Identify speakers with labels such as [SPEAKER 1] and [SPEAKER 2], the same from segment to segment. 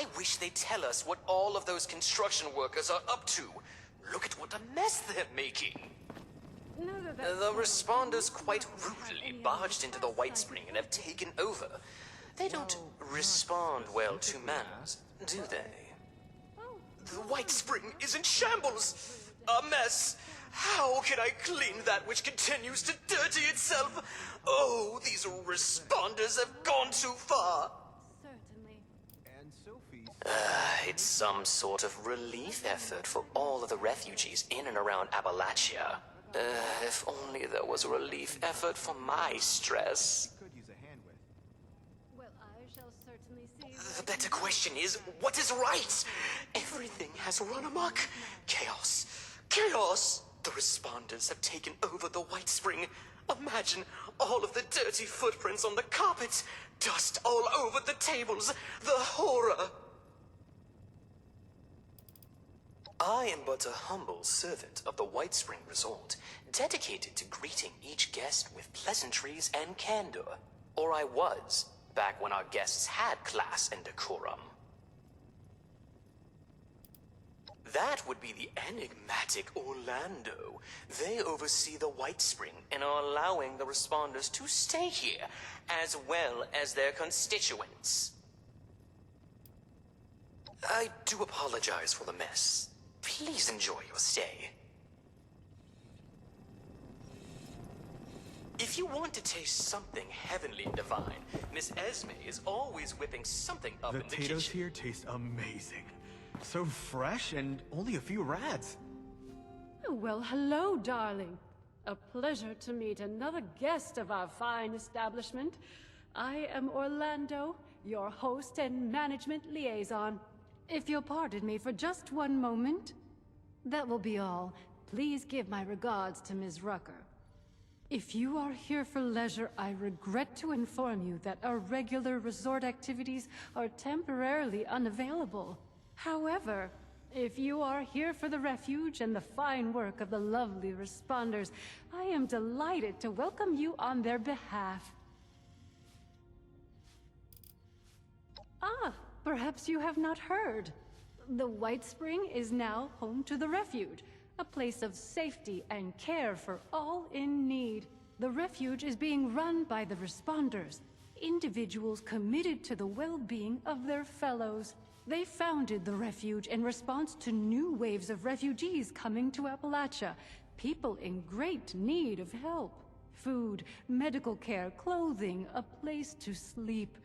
[SPEAKER 1] I wish they'd tell us what all of those construction workers are up to. Look at what a mess they're making. The responders quite rudely barged into the White Spring and have taken over. They don't respond well to manners, do they? The White Spring is in shambles! A mess! How can I clean that which continues to dirty itself? Oh, these responders have gone too far!
[SPEAKER 2] Certainly.
[SPEAKER 3] And Sophie's...
[SPEAKER 1] It's some sort of relief effort for all of the refugees in and around Appalachia. If only there was a relief effort for my stress.
[SPEAKER 3] could use a hand with.
[SPEAKER 2] Well, I shall certainly see.
[SPEAKER 1] The better question is, what is right? Everything has run amok. Chaos. Chaos! The responders have taken over the White Spring. Imagine all of the dirty footprints on the carpet. Dust all over the tables. The horror. I am but a humble servant of the White Spring Resort, dedicated to greeting each guest with pleasantries and candor. Or I was, back when our guests had class and decorum. That would be the enigmatic Orlando. They oversee the White Spring and are allowing the responders to stay here, as well as their constituents. I do apologize for the mess. Please enjoy your stay. If you want to taste something heavenly and divine, Miss Esme is always whipping something up in the kitchen.
[SPEAKER 4] The potatoes here taste amazing. So fresh and only a few rats.
[SPEAKER 2] Well, hello, darling. A pleasure to meet another guest of our fine establishment. I am Orlando, your host and management liaison. If you'll pardon me for just one moment. That will be all. Please give my regards to Ms. Rucker. If you are here for leisure, I regret to inform you that our regular resort activities are temporarily unavailable. However, if you are here for the refuge and the fine work of the lovely responders, I am delighted to welcome you on their behalf. Ah, perhaps you have not heard. The White Spring is now home to the refuge, a place of safety and care for all in need. The refuge is being run by the responders, individuals committed to the well-being of their fellows. They founded the refuge in response to new waves of refugees coming to Appalachia, people in great need of help. Food, medical care, clothing, a place to sleep.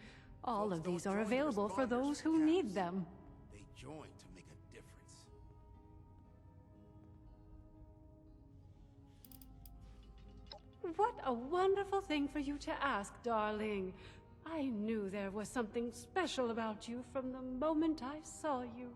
[SPEAKER 2] All of these are available for those who need them.
[SPEAKER 5] They join to make a difference.
[SPEAKER 2] What a wonderful thing for you to ask, darling. I knew there was something special about you from the moment I saw you.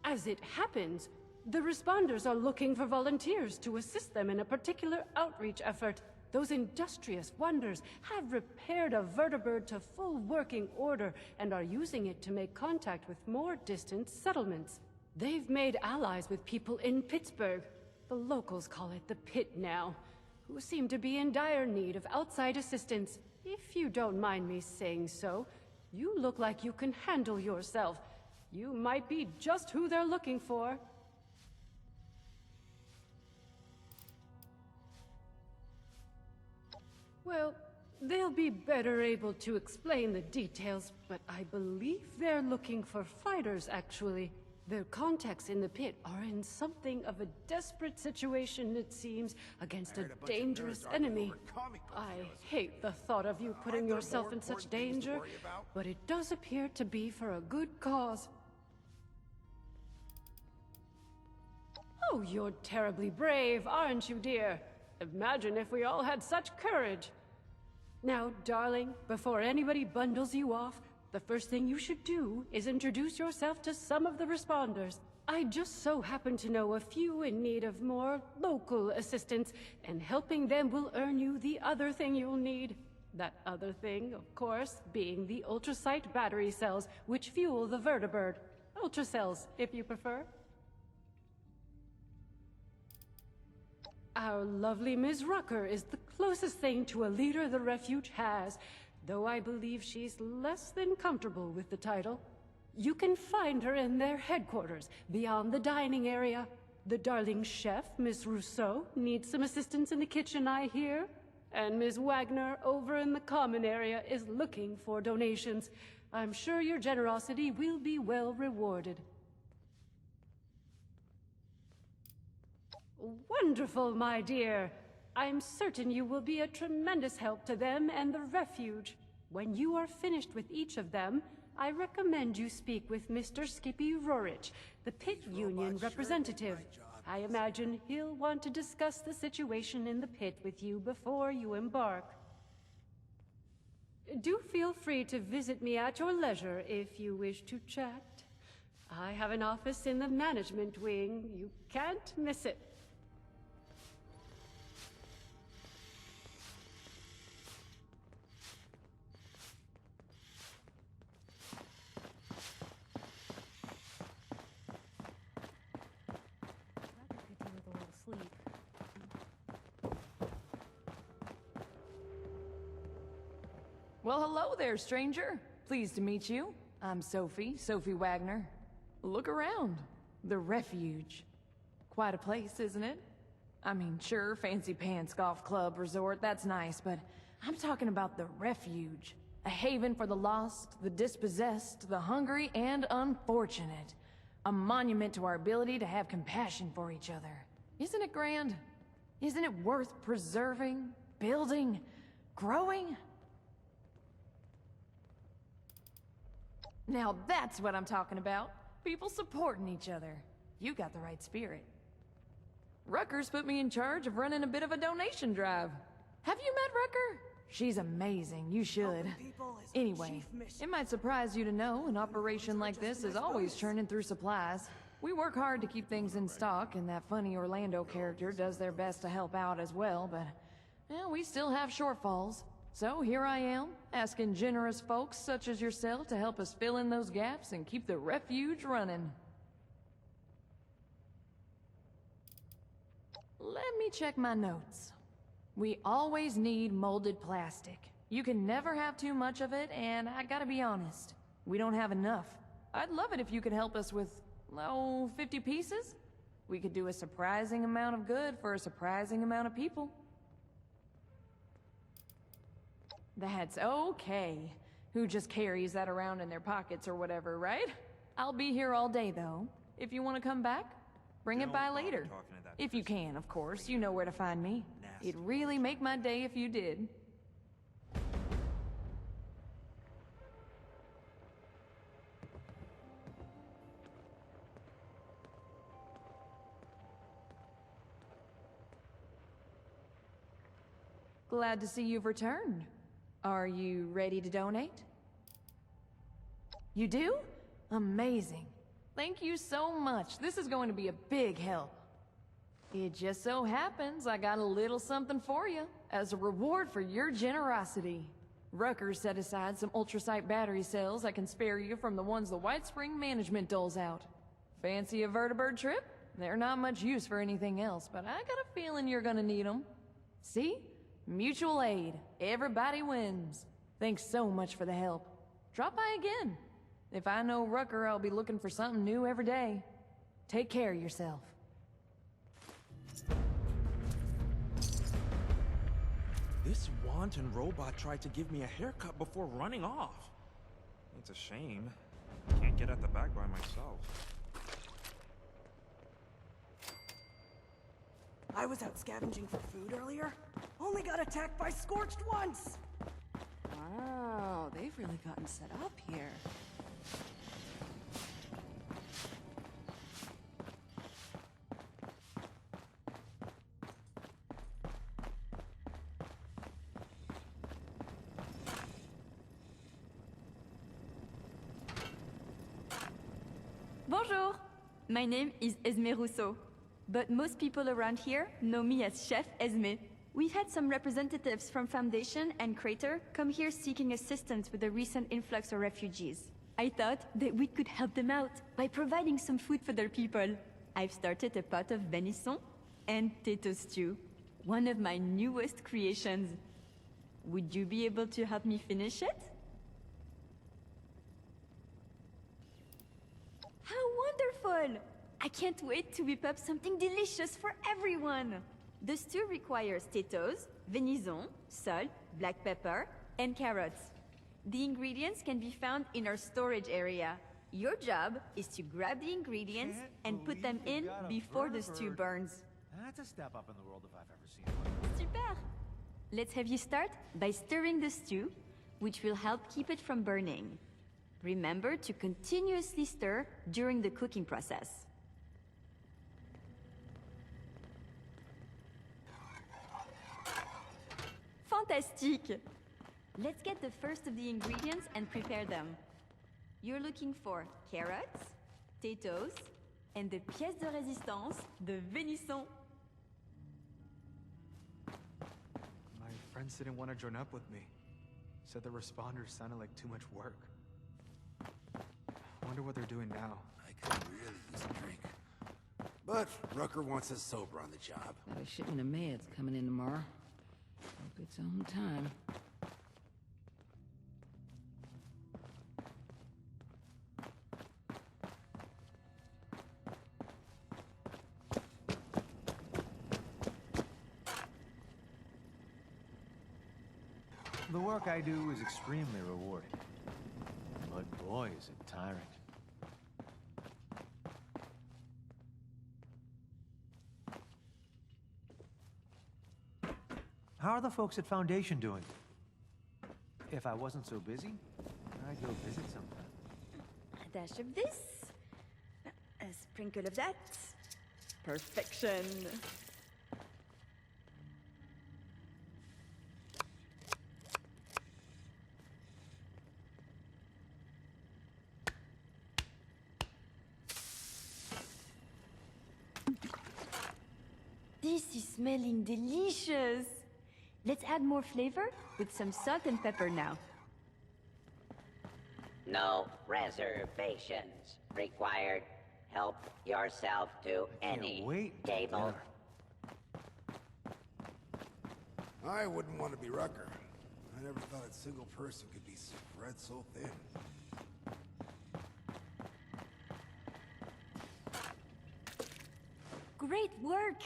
[SPEAKER 2] As it happens, the responders are looking for volunteers to assist them in a particular outreach effort. Those industrious wonders have repaired a vertibird to full working order and are using it to make contact with more distant settlements. They've made allies with people in Pittsburgh. The locals call it the Pit now, who seem to be in dire need of outside assistance. If you don't mind me saying so, you look like you can handle yourself. You might be just who they're looking for. Well, they'll be better able to explain the details, but I believe they're looking for fighters, actually. Their contacts in the Pit are in something of a desperate situation, it seems, against a dangerous enemy. I hate the thought of you putting yourself in such danger, but it does appear to be for a good cause. Oh, you're terribly brave, aren't you, dear? Imagine if we all had such courage. Now, darling, before anybody bundles you off, the first thing you should do is introduce yourself to some of the responders. I just so happen to know a few in need of more local assistance, and helping them will earn you the other thing you'll need. That other thing, of course, being the Ultracite Battery cells, which fuel the vertibird. Ultracells, if you prefer. Our lovely Ms. Rucker is the closest thing to a leader the refuge has, though I believe she's less than comfortable with the title. You can find her in their headquarters, beyond the dining area. The darling chef, Miss Rousseau, needs some assistance in the kitchen, I hear. And Miss Wagner, over in the common area, is looking for donations. I'm sure your generosity will be well rewarded. Wonderful, my dear. I'm certain you will be a tremendous help to them and the refuge. When you are finished with each of them, I recommend you speak with Mr. Skippy Rorich, the Pitt Union representative. I imagine he'll want to discuss the situation in the pit with you before you embark. Do feel free to visit me at your leisure if you wish to chat. I have an office in the management wing. You can't miss it.
[SPEAKER 6] Well, hello there, stranger. Pleased to meet you. I'm Sophie Wagner. Look around. The refuge. Quite a place, isn't it? I mean, sure, fancy pants golf club resort, that's nice, but I'm talking about the refuge. A haven for the lost, the dispossessed, the hungry, and unfortunate. A monument to our ability to have compassion for each other. Isn't it grand? Isn't it worth preserving, building, growing? Now that's what I'm talking about. People supporting each other. You got the right spirit. Rutgers put me in charge of running a bit of a donation drive. Have you met Rucker? She's amazing, you should. Anyway, it might surprise you to know an operation like this is always churning through supplies. We work hard to keep things in stock, and that funny Orlando character does their best to help out as well, but well, we still have shortfalls. So here I am, asking generous folks such as yourself to help us fill in those gaps and keep the refuge running. Let me check my notes. We always need molded plastic. You can never have too much of it, and I gotta be honest, we don't have enough. I'd love it if you could help us with, 50 pieces? We could do a surprising amount of good for a surprising amount of people. That's okay. Who just carries that around in their pockets or whatever, right? I'll be here all day, though. If you want to come back, bring it by later. If you can, of course. You know where to find me. It'd really make my day if you did. Glad to see you've returned. Are you ready to donate? You do? Amazing. Thank you so much. This is going to be a big help. It just so happens I got a little something for you as a reward for your generosity. Rutgers set aside some Ultracite Battery cells I can spare you from the ones the White Spring management doles out. Fancy a vertibird trip? They're not much use for anything else, but I got a feeling you're gonna need them. See? Mutual aid. Everybody wins. Thanks so much for the help. Drop by again. If I know Rucker, I'll be looking for something new every day. Take care of yourself.
[SPEAKER 7] This wanton robot tried to give me a haircut before running off. It's a shame. Can't get at the bag by myself.
[SPEAKER 8] I was out scavenging for food earlier. Only got attacked by Scorched once!
[SPEAKER 9] Wow, they've really gotten set up here.
[SPEAKER 10] Bonjour! My name is Esme Rousseau, but most people around here know me as Chef Esme. We've had some representatives from Foundation and Crater come here seeking assistance with the recent influx of refugees. I thought that we could help them out by providing some food for their people. I've started a pot of venison and potato stew, one of my newest creations. Would you be able to help me finish it? Wonderful! I can't wait to whip up something delicious for everyone! The stew requires potatoes, venison, salt, black pepper, and carrots. The ingredients can be found in our storage area. Your job is to grab the ingredients and put them in before the stew burns.
[SPEAKER 3] That's a step up in the world if I've ever seen one.
[SPEAKER 10] Super! Let's have you start by stirring the stew, which will help keep it from burning. Remember to continuously stir during the cooking process. Fantastique! Let's get the first of the ingredients and prepare them. You're looking for carrots, potatoes, and the pièce de résistance, the venison.
[SPEAKER 4] My friends didn't want to join up with me. Said the responders sounded like too much work. I wonder what they're doing now.
[SPEAKER 5] I could really use a drink. But Rucker wants us sober on the job.
[SPEAKER 11] Got a shipment of meds coming in tomorrow. Hope it's on time.
[SPEAKER 3] The work I do is extremely rewarding. But boy, is it tiring. How are the folks at Foundation doing? If I wasn't so busy, I'd go visit sometime.
[SPEAKER 10] A dash of this, a sprinkle of that. Perfection. This is smelling delicious. Let's add more flavor with some salt and pepper now.
[SPEAKER 12] No reservations required. Help yourself to any table.
[SPEAKER 5] I wouldn't want to be Rucker. I never thought a single person could be spread so thin.
[SPEAKER 10] Great work!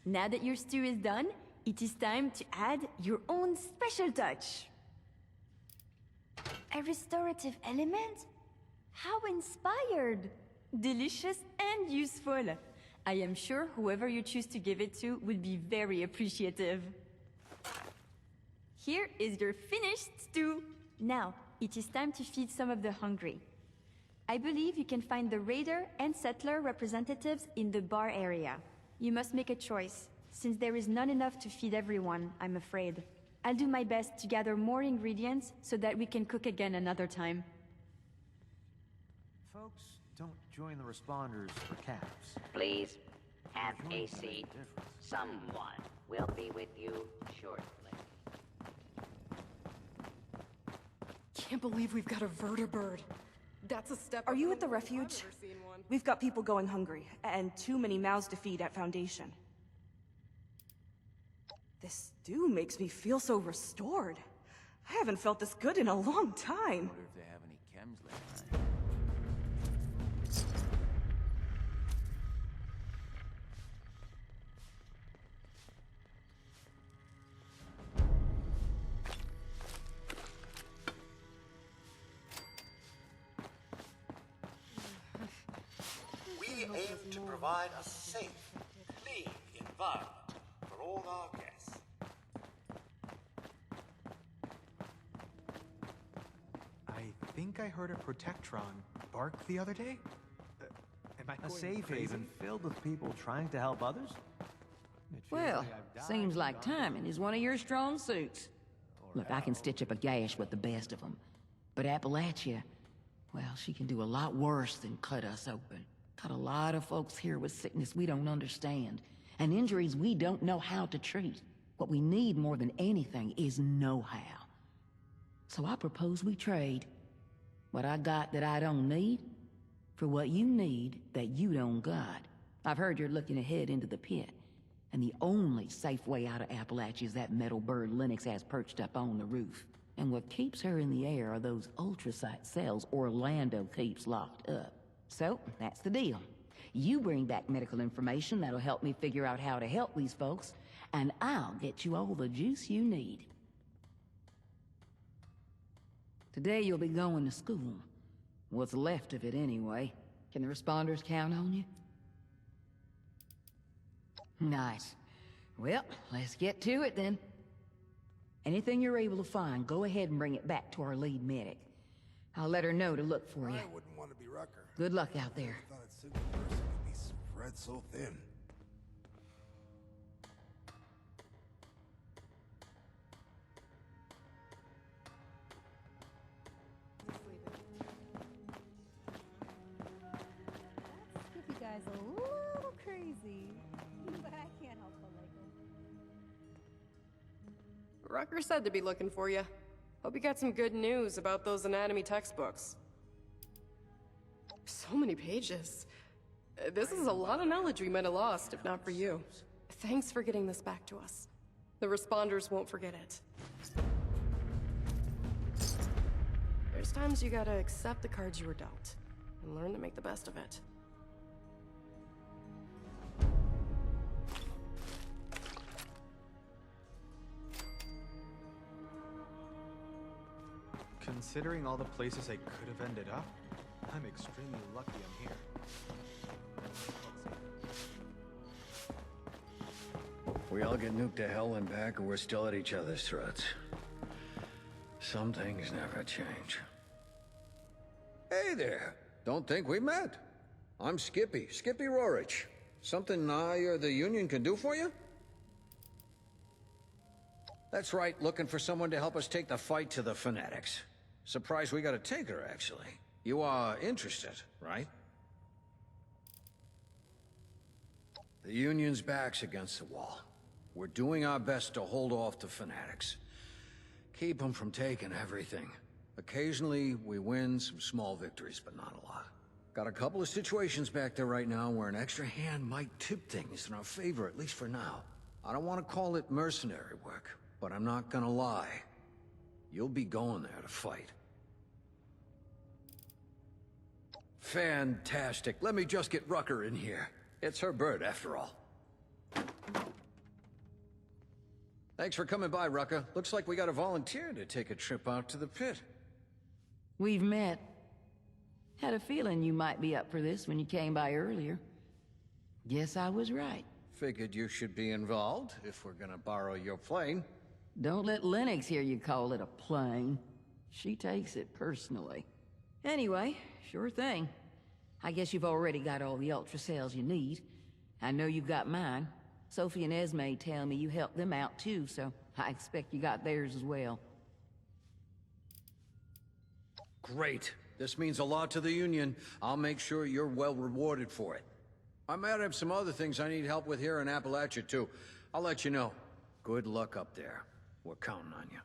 [SPEAKER 10] Now that your stew is done, it is time to add your own special touch. A restorative element? How inspired! Delicious and useful. I am sure whoever you choose to give it to will be very appreciative. Here is your finished stew. Now, it is time to feed some of the hungry. I believe you can find the raider and settler representatives in the bar area. You must make a choice, since there is not enough to feed everyone, I'm afraid. I'll do my best to gather more ingredients so that we can cook again another time.
[SPEAKER 3] Folks don't join the responders for caps.
[SPEAKER 12] Please, have a seat. Someone will be with you shortly.
[SPEAKER 9] Can't believe we've got a vertibird. That's a step.
[SPEAKER 8] Are you at the refuge? We've got people going hungry, and too many mouths to feed at Foundation. This stew makes me feel so restored. I haven't felt this good in a long time.
[SPEAKER 13] I wonder if they have any chems left behind.
[SPEAKER 14] We aim to provide a safe, clean environment for all our guests.
[SPEAKER 4] I think I heard a Protectron bark the other day. Am I
[SPEAKER 3] A
[SPEAKER 4] going
[SPEAKER 3] safe
[SPEAKER 4] crazy?
[SPEAKER 3] haven filled with people trying to help others? It feels
[SPEAKER 11] Well,
[SPEAKER 3] like I've died
[SPEAKER 11] seems
[SPEAKER 3] and
[SPEAKER 11] like
[SPEAKER 3] gone
[SPEAKER 11] timing is one of your strong suits. Look, I can stitch up a gash with the best of them. But Appalachia, well, she can do a lot worse than cut us open. Got a lot of folks here with sickness we don't understand, and injuries we don't know how to treat. What we need more than anything is know-how. So I propose we trade. What I got that I don't need, for what you need that you don't got. I've heard you're looking ahead into the pit, and the only safe way out of Appalachia is that metal bird Lennox has perched up on the roof. And what keeps her in the air are those ultracite cells Orlando keeps locked up. So, that's the deal. You bring back medical information that'll help me figure out how to help these folks, and I'll get you all the juice you need. Today you'll be going to school. What's left of it anyway. Can the responders count on you? Nice. Well, let's get to it then. Anything you're able to find, go ahead and bring it back to our lead medic. I'll let her know to look for you.
[SPEAKER 5] I wouldn't want to be Rucker.
[SPEAKER 11] Good luck out there.
[SPEAKER 5] I thought a single person could be spread so thin.
[SPEAKER 15] You guys a little crazy, but I can't help but like it.
[SPEAKER 9] Rucker said to be looking for you. Hope you got some good news about those anatomy textbooks. So many pages. This is a lot of knowledge we might have lost if not for you. Thanks for getting this back to us. The responders won't forget it. There's times you gotta accept the cards you were dealt, and learn to make the best of it.
[SPEAKER 4] Considering all the places I could have ended up, I'm extremely lucky I'm here.
[SPEAKER 16] We all get nuked to hell and back, and we're still at each other's throats. Some things never change. Hey there! Don't think we met. I'm Skippy Rorich. Something I or the Union can do for you? That's right, looking for someone to help us take the fight to the Fanatics. Surprised we got a taker, actually. You are interested, right? The Union's back's against the wall. We're doing our best to hold off the Fanatics. Keep them from taking everything. Occasionally, we win some small victories, but not a lot. Got a couple of situations back there right now where an extra hand might tip things in our favor, at least for now. I don't want to call it mercenary work, but I'm not gonna lie. You'll be going there to fight. Fantastic. Let me just get Rucker in here. It's her bird, after all. Thanks for coming by, Rucker. Looks like we got a volunteer to take a trip out to the pit.
[SPEAKER 11] We've met. Had a feeling you might be up for this when you came by earlier. Guess I was right.
[SPEAKER 16] Figured you should be involved, if we're gonna borrow your plane.
[SPEAKER 11] Don't let Lennox hear you call it a plane. She takes it personally. Anyway, sure thing. I guess you've already got all the Ultra cells you need. I know you've got mine. Sophie and Esme tell me you helped them out too, so I expect you got theirs as well.
[SPEAKER 16] Great. This means a lot to the Union. I'll make sure you're well rewarded for it. I might have some other things I need help with here in Appalachia too. I'll let you know. Good luck up there. We're counting on you.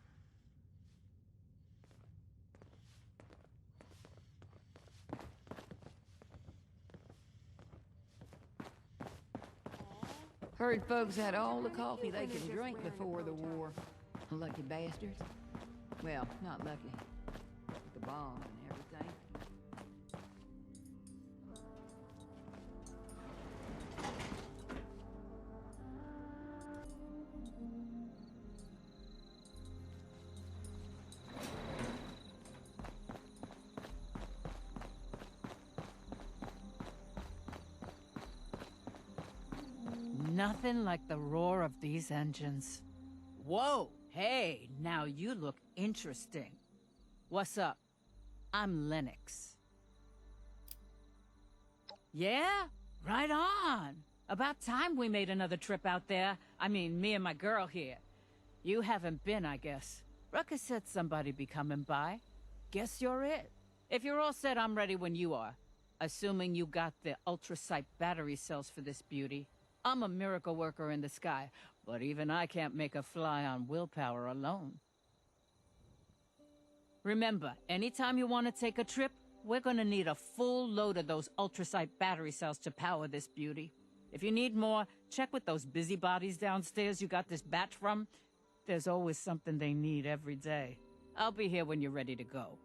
[SPEAKER 11] Heard folks had all the coffee they could drink before the war. Lucky bastards. Well, not lucky. With the bomb and everything.
[SPEAKER 17] Nothing like the roar of these engines. Whoa, hey, now you look interesting. What's up? I'm Lennox. Yeah? Right on. About time we made another trip out there. I mean, me and my girl here. You haven't been, I guess. Ruckus said somebody'd be coming by. Guess you're it. If you're all set, I'm ready when you are. Assuming you got the Ultracite Battery cells for this beauty. I'm a miracle worker in the sky, but even I can't make a fly on willpower alone. Remember, anytime you want to take a trip, we're gonna need a full load of those Ultracite battery cells to power this beauty. If you need more, check with those busybodies downstairs you got this batch from. There's always something they need every day. I'll be here when you're ready to go.